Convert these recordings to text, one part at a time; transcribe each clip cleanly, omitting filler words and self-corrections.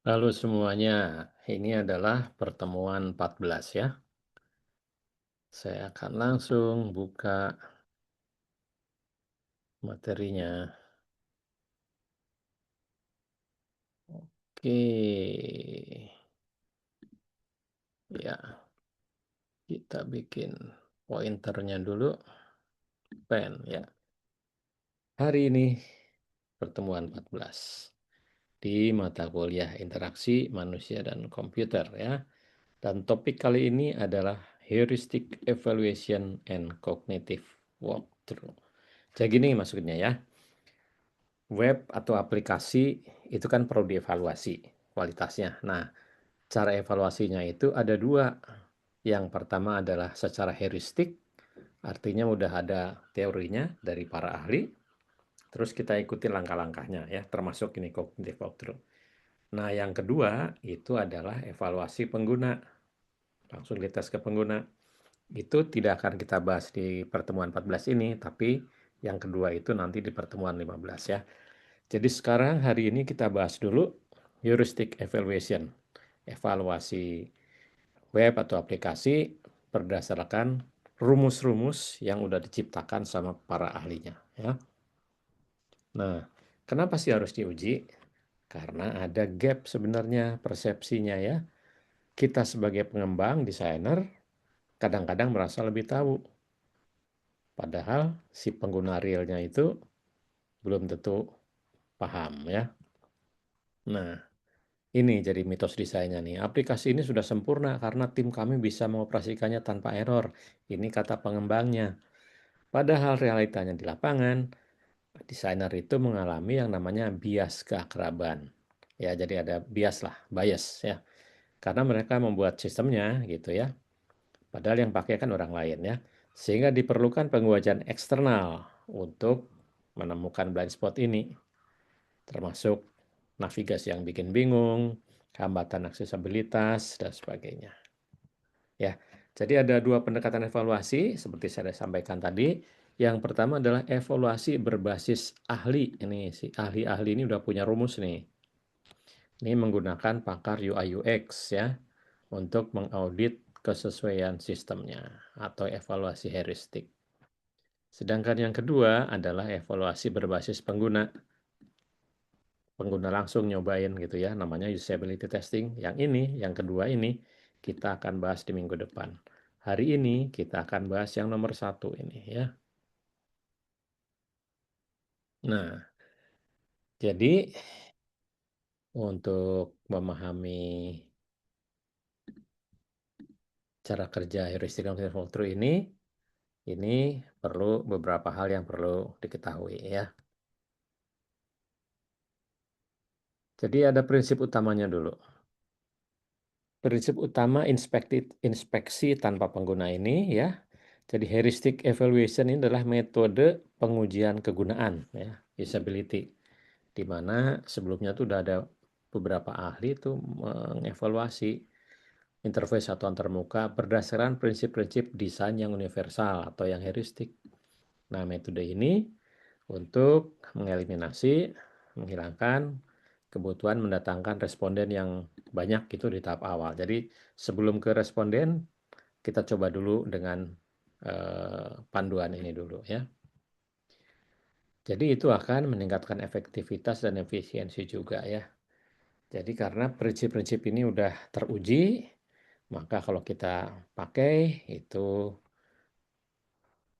Halo semuanya, ini adalah pertemuan 14 ya. Saya akan langsung buka materinya. Oke, ya kita bikin pointernya dulu, pen ya. Hari ini pertemuan 14 di mata kuliah interaksi manusia dan komputer ya. Dan topik kali ini adalah heuristic evaluation and cognitive walkthrough. Jadi gini maksudnya ya. Web atau aplikasi itu kan perlu dievaluasi kualitasnya. Nah, cara evaluasinya itu ada dua. Yang pertama adalah secara heuristik, artinya udah ada teorinya dari para ahli, terus kita ikuti langkah-langkahnya ya, termasuk ini cognitive walkthrough. Nah, yang kedua itu adalah evaluasi pengguna, langsung dites ke pengguna. Itu tidak akan kita bahas di pertemuan 14 ini, tapi yang kedua itu nanti di pertemuan 15 ya. Jadi sekarang hari ini kita bahas dulu heuristic evaluation, evaluasi web atau aplikasi berdasarkan rumus-rumus yang udah diciptakan sama para ahlinya ya. Nah, kenapa sih harus diuji? Karena ada gap sebenarnya persepsinya ya. Kita sebagai pengembang, desainer, kadang-kadang merasa lebih tahu. Padahal si pengguna realnya itu belum tentu paham ya. Nah, ini jadi mitos desainnya nih. Aplikasi ini sudah sempurna karena tim kami bisa mengoperasikannya tanpa error. Ini kata pengembangnya. Padahal realitanya di lapangan, desainer itu mengalami yang namanya bias keakraban. Ya, jadi ada bias lah, bias ya. Karena mereka membuat sistemnya gitu ya. Padahal yang pakai kan orang lain ya. Sehingga diperlukan pengujian eksternal untuk menemukan blind spot ini. Termasuk navigasi yang bikin bingung, hambatan aksesibilitas, dan sebagainya. Ya, jadi ada dua pendekatan evaluasi seperti saya sampaikan tadi. Yang pertama adalah evaluasi berbasis ahli. Ini si ahli-ahli ini udah punya rumus nih. Ini menggunakan pakar UI UX ya untuk mengaudit kesesuaian sistemnya atau evaluasi heuristik. Sedangkan yang kedua adalah evaluasi berbasis pengguna. Pengguna langsung nyobain gitu ya, namanya usability testing. Yang ini, yang kedua ini, kita akan bahas di minggu depan. Hari ini kita akan bahas yang nomor satu ini ya. Nah, jadi untuk memahami cara kerja heuristic cognitive walkthrough ini perlu beberapa hal yang perlu diketahui ya. Jadi ada prinsip utamanya dulu. Prinsip utama inspeksi tanpa pengguna ini ya. Jadi heuristic evaluation ini adalah metode pengujian kegunaan ya, usability. Di mana sebelumnya tuh udah ada beberapa ahli tuh mengevaluasi interface atau antarmuka berdasarkan prinsip-prinsip desain yang universal atau yang heuristik. Nah, metode ini untuk mengeliminasi, menghilangkan kebutuhan mendatangkan responden yang banyak itu di tahap awal. Jadi sebelum ke responden, kita coba dulu dengan panduan ini dulu ya. Jadi itu akan meningkatkan efektivitas dan efisiensi juga ya. Jadi karena prinsip-prinsip ini udah teruji, maka kalau kita pakai itu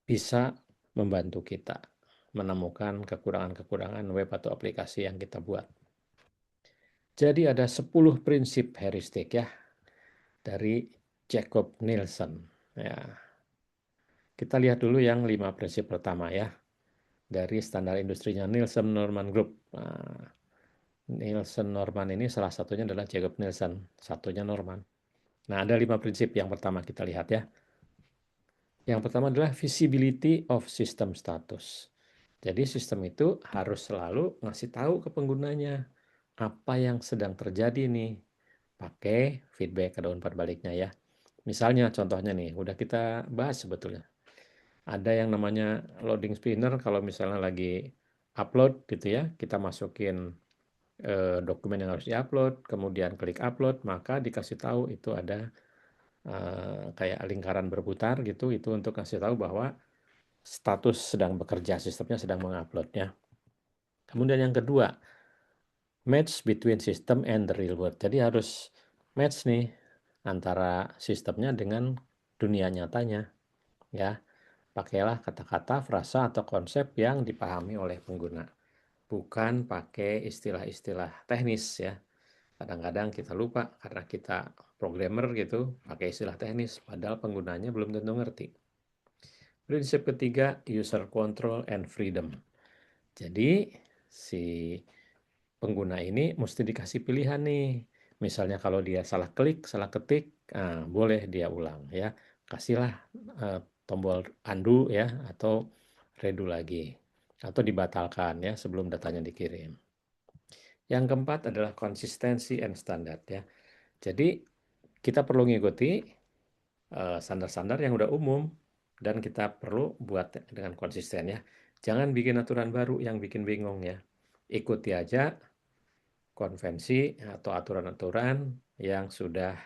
bisa membantu kita menemukan kekurangan-kekurangan web atau aplikasi yang kita buat. Jadi ada 10 prinsip heuristik ya dari Jacob Nielsen. Ya, kita lihat dulu yang 5 prinsip pertama ya dari standar industrinya Nielsen Norman Group. Nah, Nielsen Norman ini salah satunya adalah Jacob Nielsen, satunya Norman. Nah, ada 5 prinsip yang pertama kita lihat ya. Yang pertama adalah visibility of system status. Jadi sistem itu harus selalu ngasih tahu ke penggunanya apa yang sedang terjadi nih. Pakai feedback ke daun perbaliknya ya. Misalnya contohnya nih, udah kita bahas sebetulnya. Ada yang namanya loading spinner kalau misalnya lagi upload gitu ya, kita masukin dokumen yang harus diupload, kemudian klik upload, maka dikasih tahu itu ada kayak lingkaran berputar gitu, itu untuk kasih tahu bahwa status sedang bekerja, sistemnya sedang menguploadnya. Kemudian yang kedua, match between system and the real world. Jadi harus match nih antara sistemnya dengan dunia nyatanya, ya. Pakailah kata-kata, frasa atau konsep yang dipahami oleh pengguna. Bukan pakai istilah-istilah teknis ya. Kadang-kadang kita lupa karena kita programmer gitu, pakai istilah teknis, padahal penggunanya belum tentu ngerti. Prinsip ketiga, user control and freedom. Jadi, si pengguna ini mesti dikasih pilihan nih. Misalnya kalau dia salah klik, salah ketik, boleh dia ulang ya. Kasihlah tombol undo ya, atau redo lagi. Atau dibatalkan ya sebelum datanya dikirim. Yang keempat adalah konsistensi and standard ya. Jadi kita perlu ngikuti standar-standar yang udah umum dan kita perlu buat dengan konsisten ya. Jangan bikin aturan baru yang bikin bingung ya. Ikuti aja konvensi atau aturan-aturan yang sudah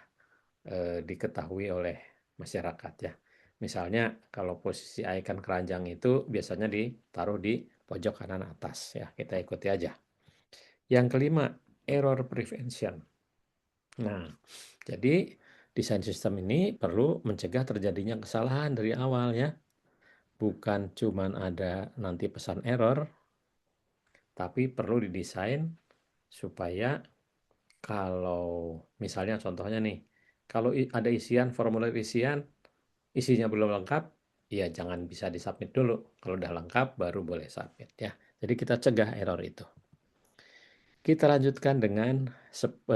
diketahui oleh masyarakat ya. Misalnya kalau posisi icon keranjang itu biasanya ditaruh di pojok kanan atas ya. Kita ikuti aja. Yang kelima, error prevention. Nah, jadi desain sistem ini perlu mencegah terjadinya kesalahan dari awal ya. Bukan cuman ada nanti pesan error, tapi perlu didesain supaya kalau misalnya contohnya nih, kalau ada formulir isian, isinya belum lengkap, ya jangan bisa disubmit dulu. Kalau udah lengkap, baru boleh submit ya. Jadi kita cegah error itu. Kita lanjutkan dengan 5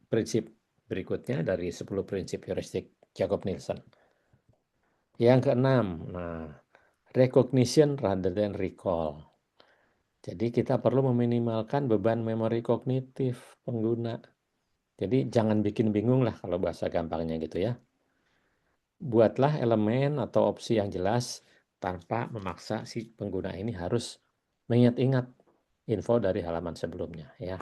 prinsip berikutnya dari 10 prinsip heuristik Jacob Nielsen. Yang keenam, recognition rather than recall. Jadi kita perlu meminimalkan beban memori kognitif pengguna. Jadi jangan bikin bingung lah kalau bahasa gampangnya gitu ya. Buatlah elemen atau opsi yang jelas tanpa memaksa si pengguna ini harus mengingat-ingat info dari halaman sebelumnya ya.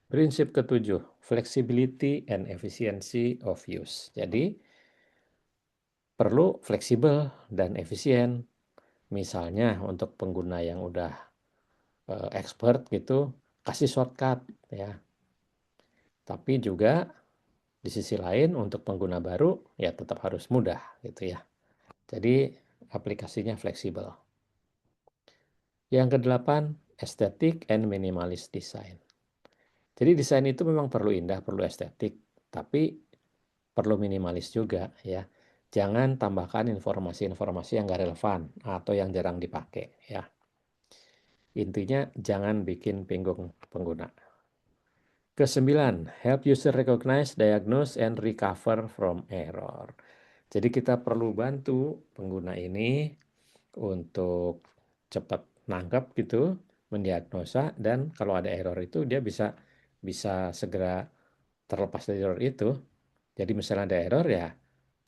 Prinsip ketujuh, flexibility and efficiency of use. Jadi perlu fleksibel dan efisien. Misalnya untuk pengguna yang udah expert gitu, kasih shortcut ya. Tapi juga di sisi lain untuk pengguna baru ya tetap harus mudah gitu ya. Jadi aplikasinya fleksibel. Yang kedelapan, aesthetic and minimalist design. Jadi desain itu memang perlu indah, perlu estetik, tapi perlu minimalis juga ya. Jangan tambahkan informasi-informasi yang nggak relevan atau yang jarang dipakai ya. Intinya jangan bikin bingung pengguna. Kesembilan, help user recognize, diagnose, and recover from error. Jadi kita perlu bantu pengguna ini untuk cepat nangkap gitu, mendiagnosa, dan kalau ada error itu dia bisa segera terlepas dari error itu. Jadi misalnya ada error ya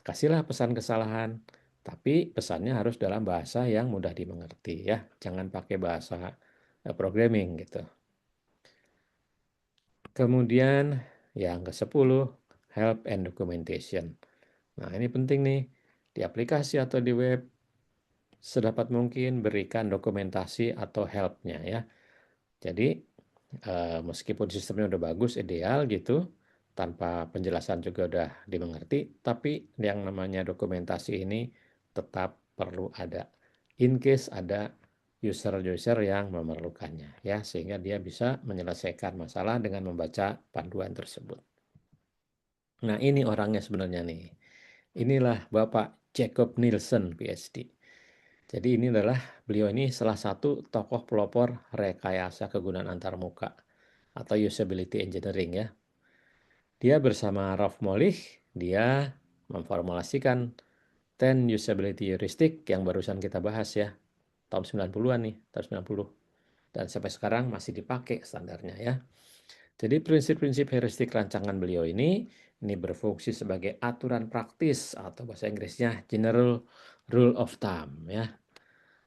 kasihlah pesan kesalahan, tapi pesannya harus dalam bahasa yang mudah dimengerti ya. Jangan pakai bahasa programming gitu. Kemudian yang ke-10, help and documentation. Nah, ini penting nih. Di aplikasi atau di web sedapat mungkin berikan dokumentasi atau help-nya ya. Jadi meskipun sistemnya udah bagus, ideal gitu, tanpa penjelasan juga udah dimengerti, tapi yang namanya dokumentasi ini tetap perlu ada. In case ada user-user yang memerlukannya ya, sehingga dia bisa menyelesaikan masalah dengan membaca panduan tersebut. Nah, ini orangnya sebenarnya nih. Inilah Bapak Jacob Nielsen, PhD. Jadi beliau ini salah satu tokoh pelopor rekayasa kegunaan antarmuka atau usability engineering ya. Dia bersama Ralph Molich, dia memformulasikan 10 usability heuristic yang barusan kita bahas ya. Tahun 90-an nih, tahun 90. Dan sampai sekarang masih dipakai standarnya ya. Jadi prinsip-prinsip heuristik rancangan beliau ini berfungsi sebagai aturan praktis atau bahasa Inggrisnya general rule of thumb ya.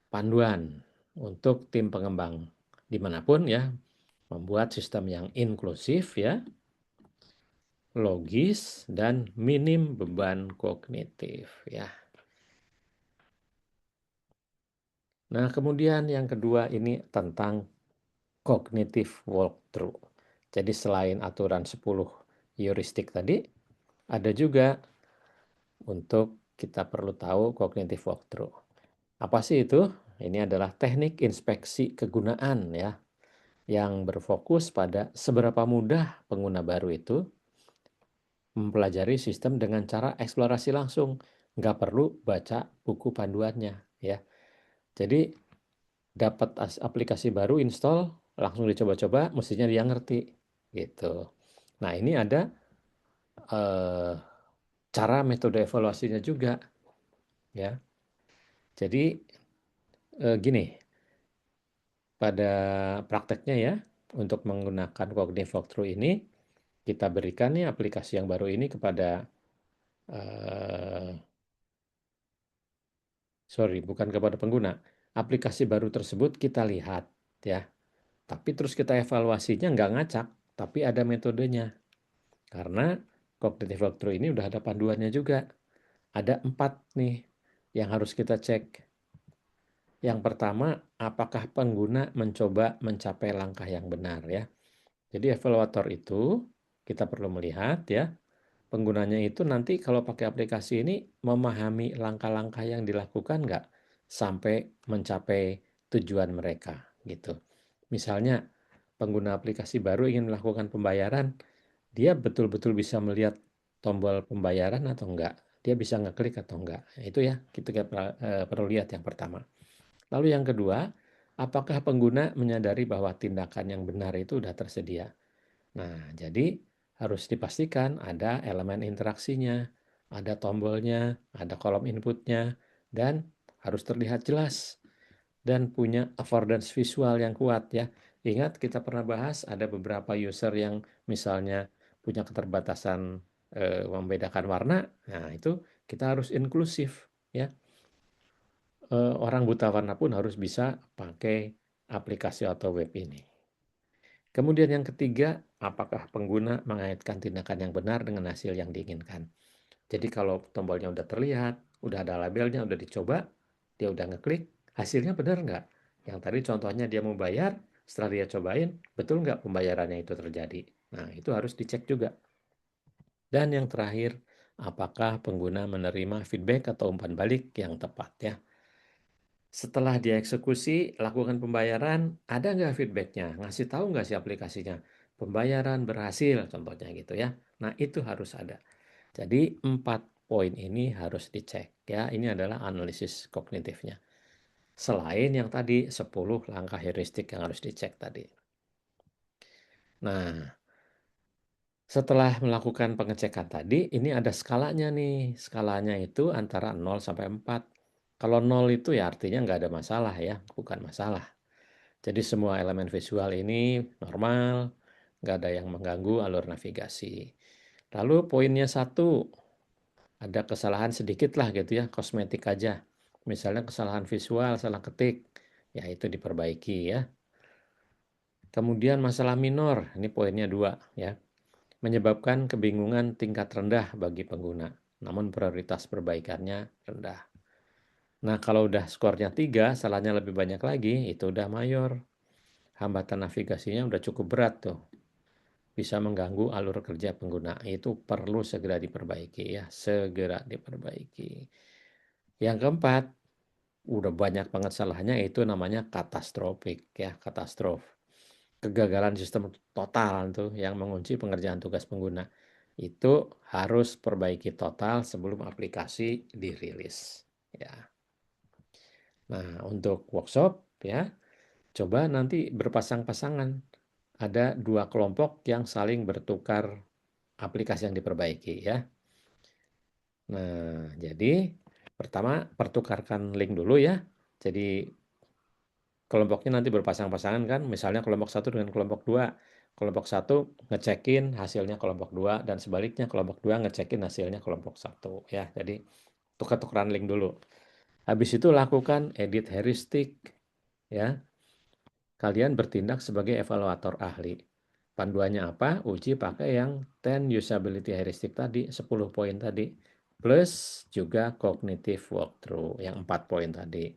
Panduan untuk tim pengembang dimanapun ya, Membuat sistem yang inklusif ya, logis, dan minim beban kognitif ya. Nah, kemudian yang kedua ini tentang cognitive walkthrough. Jadi selain aturan 10 heuristik tadi, ada juga untuk kita perlu tahu cognitive walkthrough. Apa sih itu? Ini adalah teknik inspeksi kegunaan ya, yang berfokus pada seberapa mudah pengguna baru itu mempelajari sistem dengan cara eksplorasi langsung. Nggak perlu baca buku panduannya ya. Jadi dapat aplikasi baru install, langsung dicoba-coba, mestinya dia ngerti gitu. Nah, ini ada eh, cara metode evaluasinya juga ya. Jadi gini, pada prakteknya ya, untuk menggunakan cognitive walkthrough ini, kita berikan nih aplikasi yang baru ini kepada eh, sorry, bukan kepada pengguna. Aplikasi baru tersebut kita lihat ya. Tapi terus kita evaluasinya nggak ngacak, tapi ada metodenya. Karena cognitive walkthrough ini udah ada panduannya juga. Ada 4 nih yang harus kita cek. Yang pertama, apakah pengguna mencoba mencapai langkah yang benar ya. Jadi evaluator itu kita perlu melihat ya, penggunanya itu nanti kalau pakai aplikasi ini memahami langkah-langkah yang dilakukan nggak sampai mencapai tujuan mereka gitu. Misalnya pengguna aplikasi baru ingin melakukan pembayaran, dia betul-betul bisa melihat tombol pembayaran atau enggak. Dia bisa ngeklik atau enggak. Itu ya, kita perlu lihat yang pertama. Lalu yang kedua, apakah pengguna menyadari bahwa tindakan yang benar itu sudah tersedia? Nah, jadi harus dipastikan ada elemen interaksinya, ada tombolnya, ada kolom inputnya, dan harus terlihat jelas dan punya affordance visual yang kuat ya. Ingat kita pernah bahas ada beberapa user yang misalnya punya keterbatasan membedakan warna. Nah, itu kita harus inklusif ya. Orang buta warna pun harus bisa pakai aplikasi atau web ini. Kemudian yang ketiga, apakah pengguna mengaitkan tindakan yang benar dengan hasil yang diinginkan. Jadi kalau tombolnya udah terlihat, udah ada labelnya, udah dicoba, dia udah ngeklik, hasilnya benar nggak? Yang tadi contohnya dia mau bayar, setelah dia cobain, betul nggak pembayarannya itu terjadi? Nah, itu harus dicek juga. Dan yang terakhir, apakah pengguna menerima feedback atau umpan balik yang tepat ya? Setelah dia eksekusi, lakukan pembayaran, ada nggak feedbacknya? Ngasih tahu nggak si aplikasinya? Pembayaran berhasil, contohnya gitu ya. Nah, itu harus ada. Jadi 4 poin ini harus dicek ya. Ini adalah analisis kognitifnya. Selain yang tadi 10 langkah heuristik yang harus dicek tadi. Nah, setelah melakukan pengecekan tadi, ini ada skalanya nih. Skalanya itu antara 0 sampai 4. Kalau 0 itu ya artinya nggak ada masalah ya, bukan masalah. Jadi semua elemen visual ini normal, nggak ada yang mengganggu alur navigasi. Lalu poinnya 1, ada kesalahan sedikit lah gitu ya, kosmetik aja. Misalnya kesalahan visual, salah ketik, ya itu diperbaiki ya. Kemudian masalah minor, ini poinnya 2 ya, menyebabkan kebingungan tingkat rendah bagi pengguna, namun prioritas perbaikannya rendah. Nah, kalau udah skornya 3, salahnya lebih banyak lagi, itu udah mayor. Hambatan navigasinya udah cukup berat tuh. Bisa mengganggu alur kerja pengguna. Itu perlu segera diperbaiki ya, segera diperbaiki. Yang keempat, udah banyak banget salahnya, itu namanya katastropik ya, katastrof. Kegagalan sistem total tuh yang mengunci pengerjaan tugas pengguna. Itu harus perbaiki total sebelum aplikasi dirilis ya. Nah, untuk workshop ya, coba nanti berpasang-pasangan. Ada 2 kelompok yang saling bertukar aplikasi yang diperbaiki ya. Nah, jadi pertama pertukarkan link dulu ya. Jadi kelompoknya nanti berpasang-pasangan kan, misalnya kelompok 1 dengan kelompok 2. Kelompok 1 ngecekin hasilnya kelompok 2 dan sebaliknya kelompok 2 ngecekin hasilnya kelompok 1 ya. Jadi tukar-tukaran link dulu. Habis itu lakukan edit heuristik ya. Kalian bertindak sebagai evaluator ahli. Panduannya apa? Uji pakai yang 10 usability heuristic tadi, 10 poin tadi. Plus juga cognitive walkthrough yang 4 poin tadi.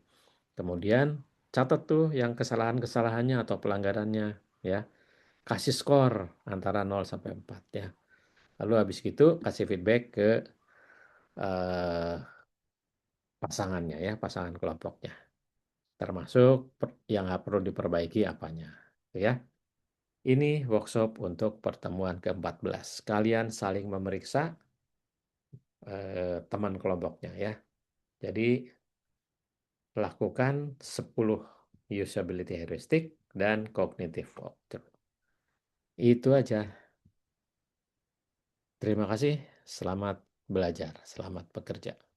Kemudian catat tuh yang kesalahan-kesalahannya atau pelanggarannya ya. Kasih skor antara 0 sampai 4 ya. Lalu habis itu kasih feedback ke eh, pasangannya ya, pasangan kelompoknya. Termasuk yang perlu diperbaiki apanya. Ya. Ini workshop untuk pertemuan ke-14. Kalian saling memeriksa teman kelompoknya ya. Jadi lakukan 10 usability heuristic dan cognitive walkthrough. Itu aja. Terima kasih. Selamat belajar. Selamat bekerja.